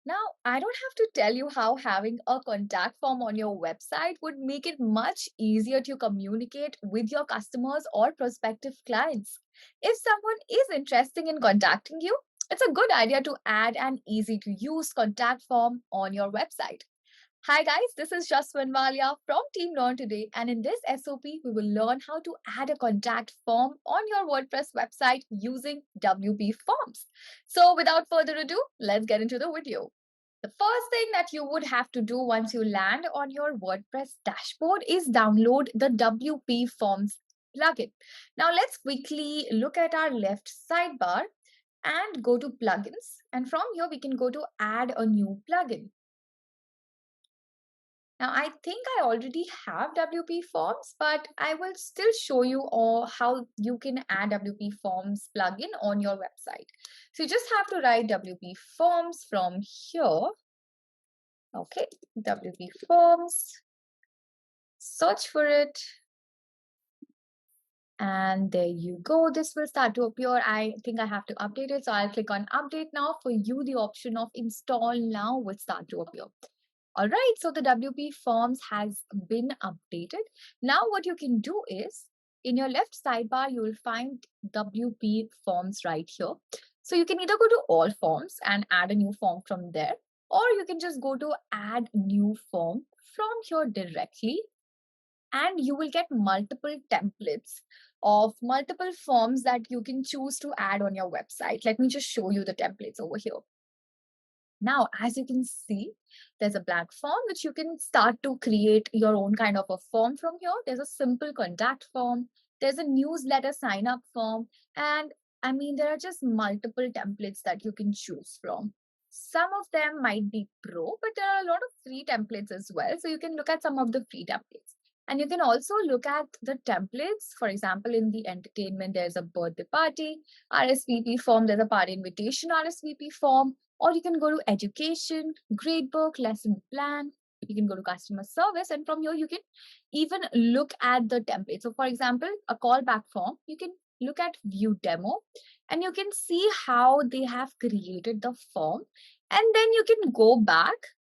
Now, I don't have to tell you how having a contact form on your website would make it much easier to communicate with your customers or prospective clients. If someone is interested in contacting you, it's a good idea to add an easy to use contact form on your website. Hi guys, this is Jaswin Walia from Team Learn Today, and in this SOP, we will learn how to add a contact form on your WordPress website using WP Forms. So without further ado, let's get into the video. The first thing that you would have to do once you land on your WordPress dashboard is download the WP Forms plugin. Now let's quickly look at our left sidebar and go to plugins. And from here, we can go to add a new plugin. Now, I think I already have WP Forms, but I will still show you how you can add WP Forms plugin on your website. So you just have to write WP Forms from here. Okay, WP Forms, search for it. And there you go. This will start to appear. I think I have to update it. So I'll click on update now. For you, the option of install now will start to appear. All right, so the WP Forms has been updated. Now what you can do is, in your left sidebar, you will find WP Forms right here. So you can either go to all forms and add a new form from there, or you can just go to add new form from here directly, and you will get multiple templates of multiple forms that you can choose to add on your website. Let me just show you the templates over here. Now, as you can see, there's a blank form which you can start to create your own kind of a form from here. There's a simple contact form. There's a newsletter sign up form. And I mean, there are just multiple templates that you can choose from. Some of them might be pro, but there are a lot of free templates as well. So you can look at some of the free templates. And you can also look at the templates. For example, in the entertainment, there's a birthday party, RSVP form, there's a party invitation RSVP form. Or you can go to education, gradebook, lesson plan. You can go to customer service. And from here, you can even look at the template. So for example, a callback form, you can look at view demo and you can see how they have created the form. And then you can go back,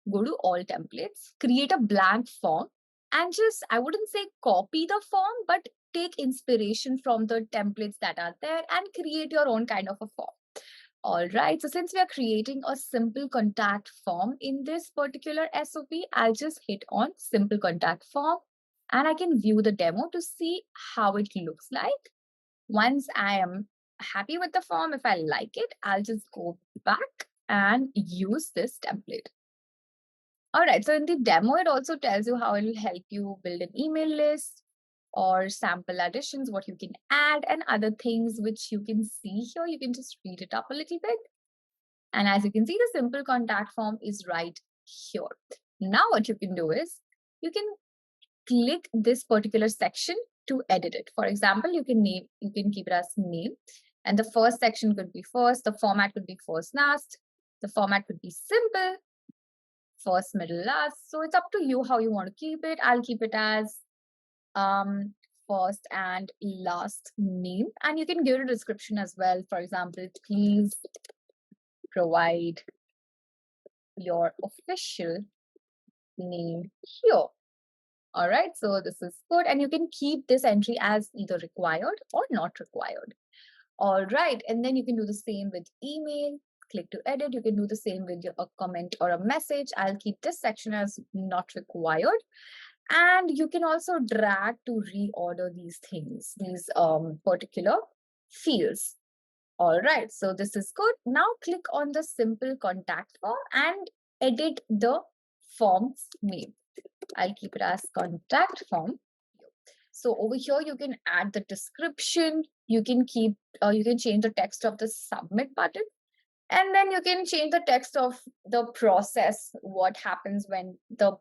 go to all templates, create a blank form and just, I wouldn't say copy the form, but take inspiration from the templates that are there and create your own kind of a form. All right, so since we are creating a simple contact form in this particular SOP, I'll just hit on simple contact form and I can view the demo to see how it looks like. Once I am happy with the form, if I like it, I'll just go back and use this template. All right, so in the demo, it also tells you how it will help you build an email list, or sample additions, what you can add and other things which you can see here. You can just read it up a little bit. And as you can see, the simple contact form is right here. Now what you can do is you can click this particular section to edit it. For example, you can keep it as name. And the first section could be first, the format could be first, last, the format could be simple, first, middle, last. So it's up to you how you want to keep it. I'll keep it as first and last name, and you can give it a description as well. For example, please provide your official name here. All right, so this is good, and you can keep this entry as either required or not required. All right, and then you can do the same with email. Click to edit. You can do the same with a comment or a message. I'll keep this section as not required. And you can also drag to reorder these things, these particular fields. All right, so this is good. Now click on the simple contact form and edit the form's name. I'll keep it as contact form. So over here, you can add the description. You can change the text of the submit button. And then you can change the text of the process, what happens when the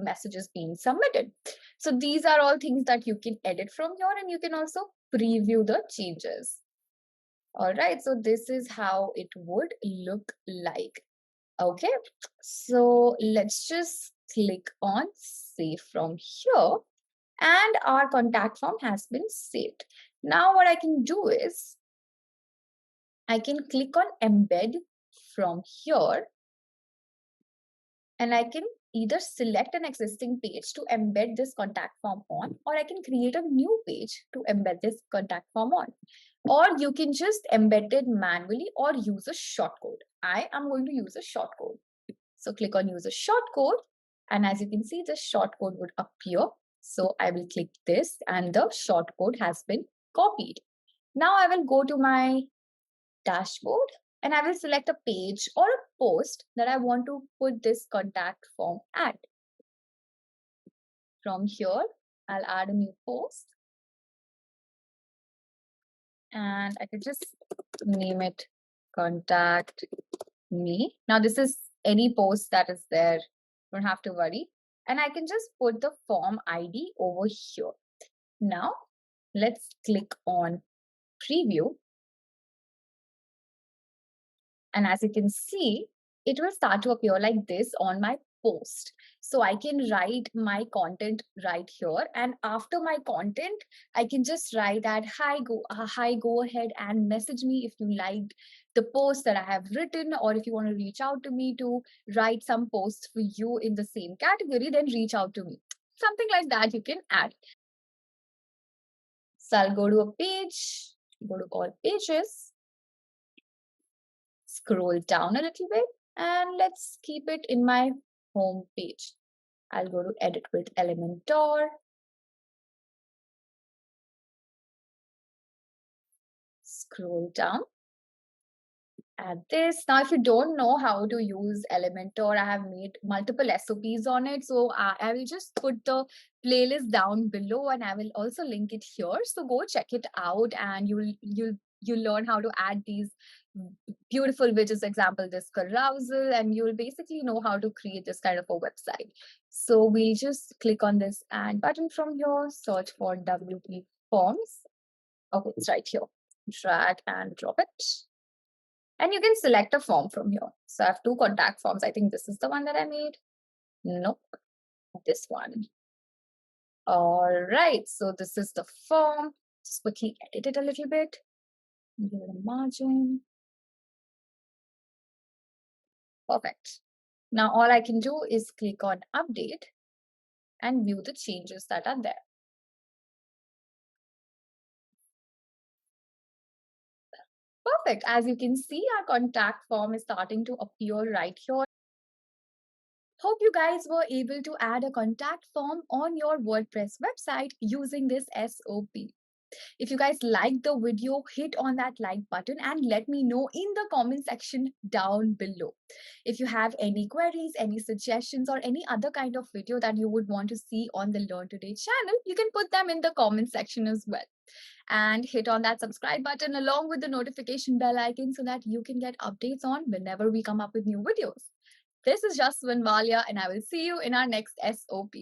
message is being submitted. So these are all things that you can edit from here, and you can also preview the changes. All right, so this is how it would look like. Okay, so let's just click on save from here, and our contact form has been saved. Now what I can do is I can click on embed from here, And I can either select an existing page to embed this contact form on, or I can create a new page to embed this contact form on. Or you can just embed it manually or use a shortcode. I am going to use a shortcode. So click on use a shortcode. And as you can see, the shortcode would appear. So I will click this and the shortcode has been copied. Now I will go to my dashboard and I will select a page or a post that I want to put this contact form at. From here, I'll add a new post and I can just name it contact me. Now this is any post that is there. Don't have to worry. And I can just put the form ID over here. Now let's click on preview. And as you can see, it will start to appear like this on my post. So I can write my content right here. And after my content, I can just write that, hi, go ahead and message me if you liked the post that I have written, or if you want to reach out to me to write some posts for you in the same category, then reach out to me. Something like that you can add. So I'll go to a page, go to all pages, scroll down a little bit, and let's keep it in my home page. I'll go to edit with Elementor. Scroll down. Add this. Now, if you don't know how to use Elementor, I have made multiple SOPs on it. So I will just put the playlist down below and I will also link it here. So go check it out and you'll learn how to add these beautiful widgets, example, this carousel, and you'll basically know how to create this kind of a website. So we'll just click on this add button from here, search for WP Forms. Okay, it's right here. Drag and drop it. And you can select a form from here. So I have two contact forms. I think this is the one that I made. Nope, this one. All right, so this is the form. Just quickly edit it a little bit. Give it a margin. Perfect. Now all I can do is click on update and view the changes that are there. Perfect. As you can see, our contact form is starting to appear right here. Hope you guys were able to add a contact form on your WordPress website using this SOP. If you guys liked the video, hit on that like button and let me know in the comment section down below. If you have any queries, any suggestions, or any other kind of video that you would want to see on the Learn Today channel, you can put them in the comment section as well. And hit on that subscribe button along with the notification bell icon so that you can get updates on whenever we come up with new videos. This is Jaswin Walia and I will see you in our next SOP.